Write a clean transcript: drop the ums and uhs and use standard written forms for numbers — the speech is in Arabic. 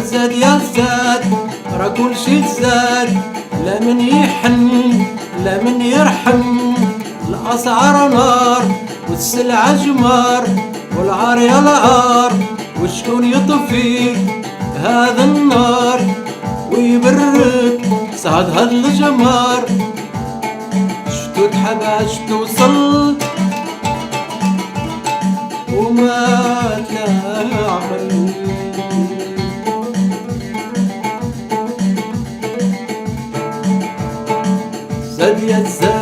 زاد يا زاد راه كلشي زاد، لا من يحن لا من يرحم، الأسعار نار والسلعة جمار، والعار يا العار وشكون يطفي هذا النار ويبرك سعد هاد الجمار. شتو تحب شتو وصل وما تعمل، زاد يا زاد